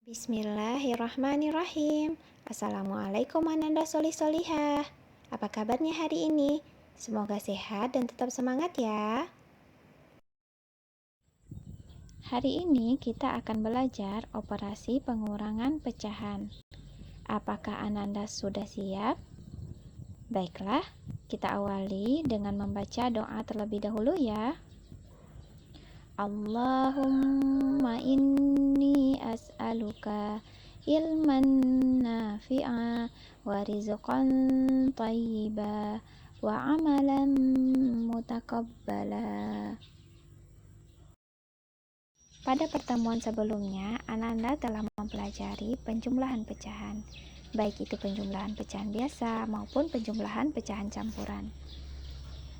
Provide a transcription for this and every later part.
Bismillahirrahmanirrahim. Assalamualaikum Ananda Solih-Solihah. Apa kabarnya hari ini? Semoga sehat dan tetap semangat ya. Hari ini kita akan belajar operasi pengurangan pecahan. Apakah Ananda sudah siap? Baiklah, kita awali dengan membaca doa terlebih dahulu ya. Allahumma inni as'aluka ilman nafi'a wa rizqan thayyiba wa amalan mutakabbala. Pada pertemuan sebelumnya, Ananda telah mempelajari penjumlahan pecahan, baik itu penjumlahan pecahan biasa maupun penjumlahan pecahan campuran.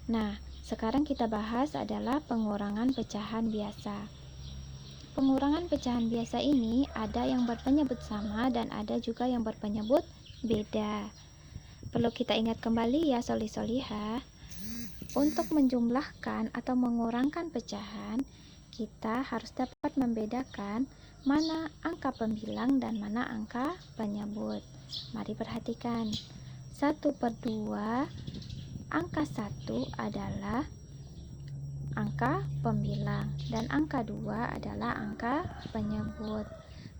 Nah, sekarang kita bahas adalah pengurangan pecahan biasa. Pengurangan pecahan biasa ini ada yang berpenyebut sama dan ada juga yang berpenyebut beda. Perlu kita ingat kembali ya solih-solihah, untuk menjumlahkan atau mengurangkan pecahan, kita harus dapat membedakan mana angka pembilang dan mana angka penyebut. Mari perhatikan. 1/2, angka 1 adalah angka pembilang dan angka 2 adalah angka penyebut.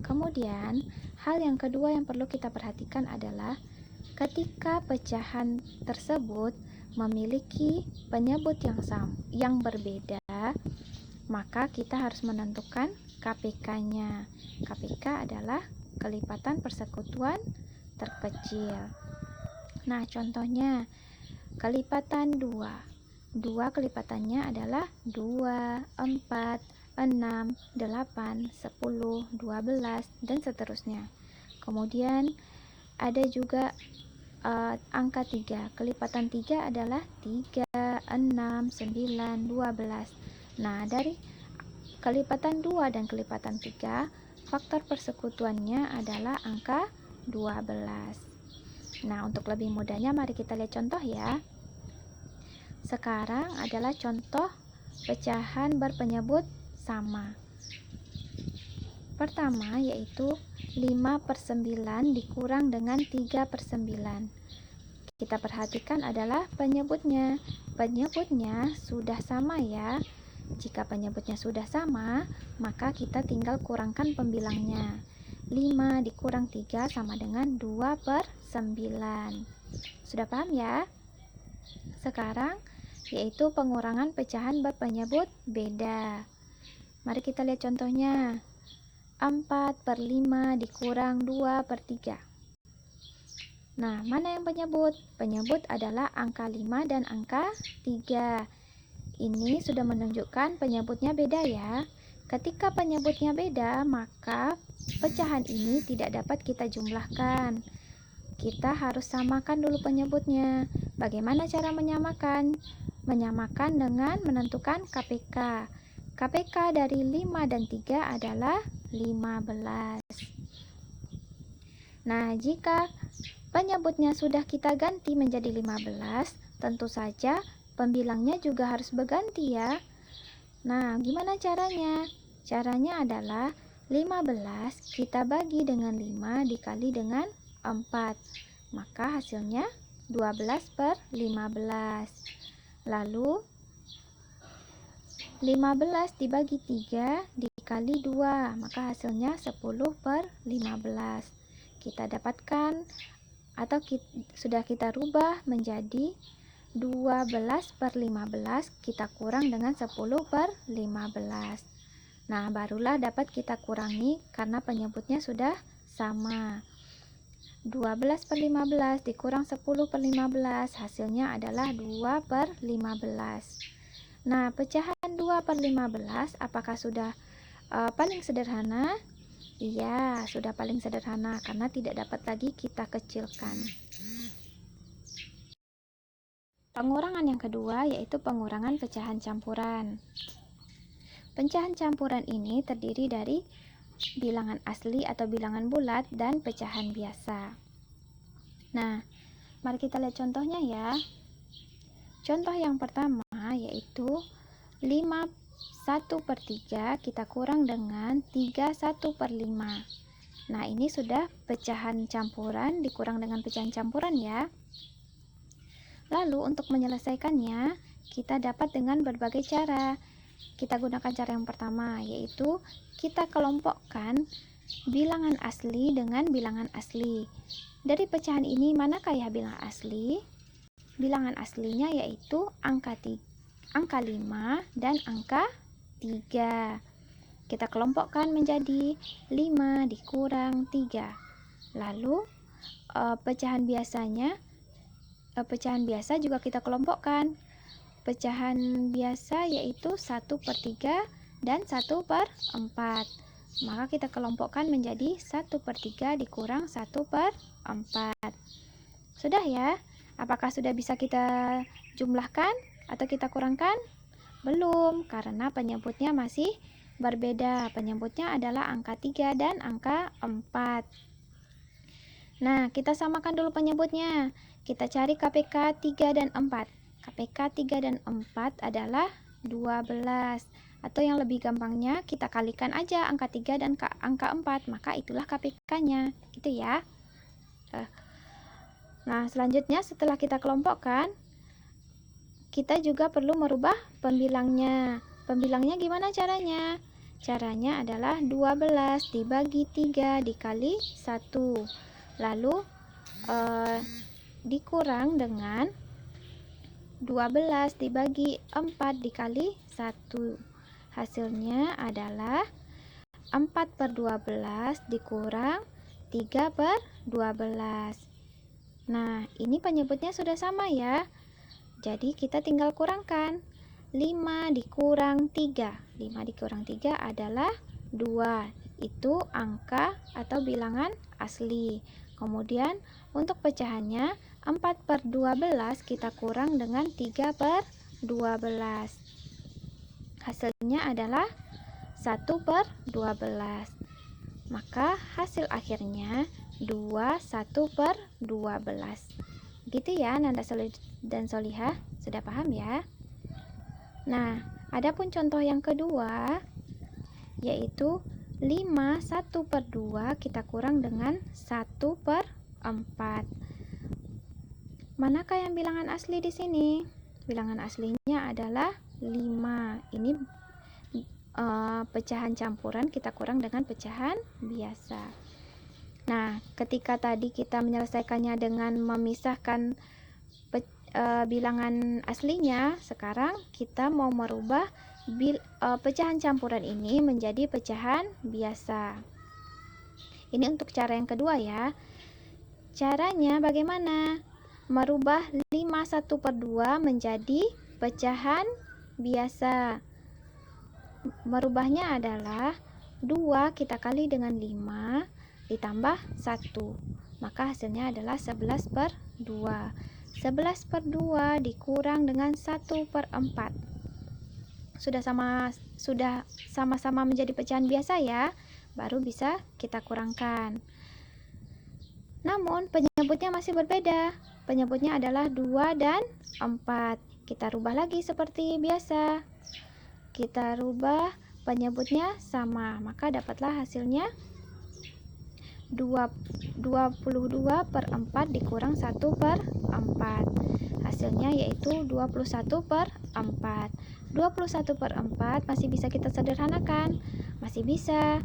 Kemudian, hal yang kedua yang perlu kita perhatikan adalah ketika pecahan tersebut memiliki penyebut yang berbeda, maka kita harus menentukan KPK-nya. KPK adalah kelipatan persekutuan terkecil. Nah, contohnya kelipatan 2 kelipatannya adalah 2, 4, 6, 8, 10, 12, dan seterusnya. Kemudian ada juga angka 3. Kelipatan 3 adalah 3, 6, 9, 12. Nah, dari kelipatan 2 dan kelipatan 3, faktor persekutuannya adalah angka 12. Nah, untuk lebih mudahnya mari kita lihat contoh ya. Sekarang adalah contoh pecahan berpenyebut sama. Pertama yaitu 5/9 dikurang dengan 3/9. Kita perhatikan adalah penyebutnya. Penyebutnya sudah sama ya. Jika penyebutnya sudah sama, maka kita tinggal kurangkan pembilangnya. 5 dikurang 3 sama dengan 2/9. Sudah paham ya? Sekarang yaitu pengurangan pecahan berpenyebut beda. Mari kita lihat contohnya. 4/5 dikurang 2/3. Nah, mana yang penyebut? Penyebut adalah angka 5 dan angka 3. Ini sudah menunjukkan penyebutnya beda ya. Ketika penyebutnya beda, maka pecahan ini tidak dapat kita jumlahkan. Kita harus samakan dulu penyebutnya. Bagaimana cara menyamakan? Menyamakan dengan menentukan KPK. KPK dari 5 dan 3 adalah 15. Nah, jika penyebutnya sudah kita ganti menjadi 15, tentu saja pembilangnya juga harus berganti ya. Nah, gimana caranya? Caranya adalah 15 kita bagi dengan 5 dikali dengan 4. Maka hasilnya 12/15. Lalu 15 dibagi 3 dikali 2, maka hasilnya 10/15. Kita dapatkan atau sudah kita rubah menjadi 12/15 kita kurang dengan 10/15. Nah, barulah dapat kita kurangi karena penyebutnya sudah sama. 12/15 dikurang 10/15, hasilnya adalah 2/15. Nah, pecahan 2/15 apakah sudah paling sederhana? Iya, sudah paling sederhana karena tidak dapat lagi kita kecilkan. Pengurangan yang kedua yaitu pengurangan pecahan campuran. Pecahan campuran ini terdiri dari bilangan asli atau bilangan bulat dan pecahan biasa. Nah, mari kita lihat contohnya ya. Contoh yang pertama yaitu 5/1/3 kita kurang dengan 3/1/5. Nah, ini sudah pecahan campuran dikurang dengan pecahan campuran ya. Lalu untuk menyelesaikannya, kita dapat dengan berbagai cara. Kita gunakan cara yang pertama, yaitu kita kelompokkan bilangan asli dengan bilangan asli. Dari pecahan ini, manakah ya bilangan asli? Bilangan aslinya yaitu angka 5 dan angka 3. Kita kelompokkan menjadi 5 dikurang 3. Lalu pecahan biasa juga kita kelompokkan. Pecahan biasa yaitu 1/3 dan 1/4. Maka kita kelompokkan menjadi 1/3 dikurang 1/4. Sudah ya? Apakah sudah bisa kita jumlahkan atau kita kurangkan? Belum, karena penyebutnya masih berbeda. Penyebutnya adalah angka 3 dan angka 4. Nah, kita samakan dulu penyebutnya. Kita cari KPK 3 dan 4. KPK 3 dan 4 adalah 12. Atau yang lebih gampangnya, kita kalikan aja angka 3 dan angka 4. Maka itulah KPK-nya. Gitu ya. Nah, selanjutnya setelah kita kelompokkan, kita juga perlu merubah pembilangnya. Pembilangnya gimana caranya? Caranya adalah 12 dibagi 3 dikali 1. Lalu dikurang dengan 12 dibagi 4 dikali 1. Hasilnya adalah 4/12 dikurang 3/12. Nah, ini penyebutnya sudah sama ya. Jadi kita tinggal kurangkan. 5 dikurang 3. 5 dikurang 3 adalah 2. Itu angka atau bilangan asli. Kemudian untuk pecahannya 4/12 kita kurang dengan 3/12. Hasilnya adalah 1/12. Maka hasil akhirnya 1/12. Gitu ya, Nanda dan Solihah. Sudah paham ya? Nah, adapun contoh yang kedua yaitu 5 1/2 kita kurang dengan 1/4. Manakah yang bilangan asli di sini? Bilangan aslinya adalah 5. Ini pecahan campuran kita kurang dengan pecahan biasa. Nah, ketika tadi kita menyelesaikannya dengan memisahkan bilangan aslinya, sekarang kita mau merubah pecahan campuran ini menjadi pecahan biasa. Ini untuk cara yang kedua ya. Caranya bagaimana? Merubah 5 1/2 menjadi pecahan biasa. Merubahnya adalah 2 kita kali dengan 5 ditambah 1. Maka hasilnya adalah 11/2. 11/2 dikurang dengan 1/4. Sudah sama-sama menjadi pecahan biasa ya. Baru bisa kita kurangkan. Namun penyebutnya masih berbeda. Penyebutnya adalah 2 dan 4. Kita rubah lagi seperti biasa. Kita rubah penyebutnya sama. Maka dapatlah hasilnya 22/4 dikurang 1/4. Hasilnya yaitu 21/4. 21/4 masih bisa kita sederhanakan. Masih bisa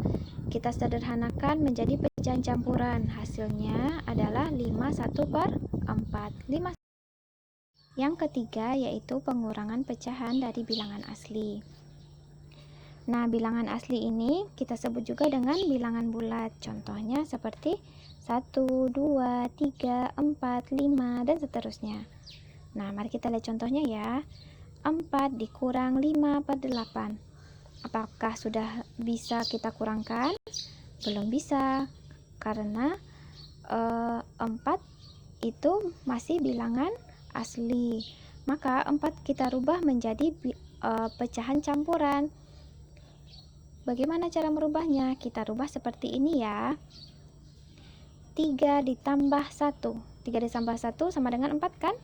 kita sederhanakan menjadi pecahan campuran. Hasilnya adalah 5 1/4. Yang ketiga yaitu pengurangan pecahan dari bilangan asli. Nah, bilangan asli ini kita sebut juga dengan bilangan bulat. Contohnya seperti 1, 2, 3, 4, 5, dan seterusnya. Nah, mari kita lihat contohnya ya. 4 dikurang 5/8. Apakah sudah bisa kita kurangkan? Belum bisa, karena 4 itu masih bilangan asli. Maka 4 kita rubah menjadi pecahan campuran. Bagaimana cara merubahnya? Kita rubah seperti ini ya. 3 ditambah 1. 3 ditambah 1 sama dengan 4 kan?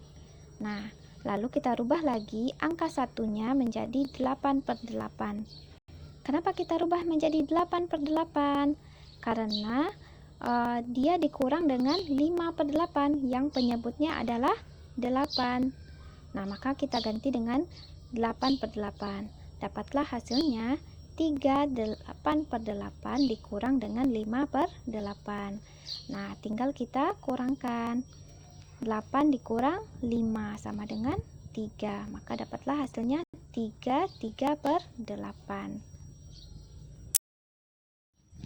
Nah, lalu kita rubah lagi angka satunya menjadi 8/8. Kenapa kita rubah menjadi 8/8? Karena dia dikurang dengan 5/8 yang penyebutnya adalah 8. Nah, maka kita ganti dengan 8/8. Dapatlah hasilnya 38/8 dikurang dengan 5/8. Nah, tinggal kita kurangkan. 8 dikurang 5 sama dengan 3. Maka dapatlah hasilnya 3/8.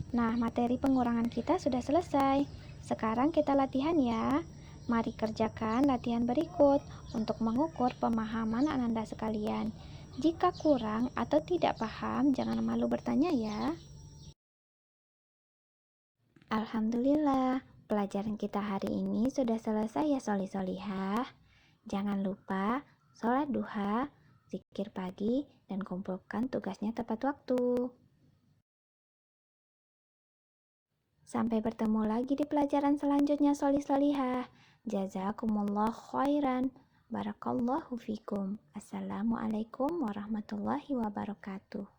Nah, materi pengurangan kita sudah selesai. Sekarang kita latihan ya. Mari kerjakan latihan berikut untuk mengukur pemahaman Ananda sekalian. Jika kurang atau tidak paham, jangan malu bertanya ya. Alhamdulillah, pelajaran kita hari ini sudah selesai ya soli-solihah. Jangan lupa sholat duha, zikir pagi, dan kumpulkan tugasnya tepat waktu. Sampai bertemu lagi di pelajaran selanjutnya soli-solihah. Jazakumullah khairan. Barakallahu fikum. Assalamualaikum warahmatullahi wabarakatuh.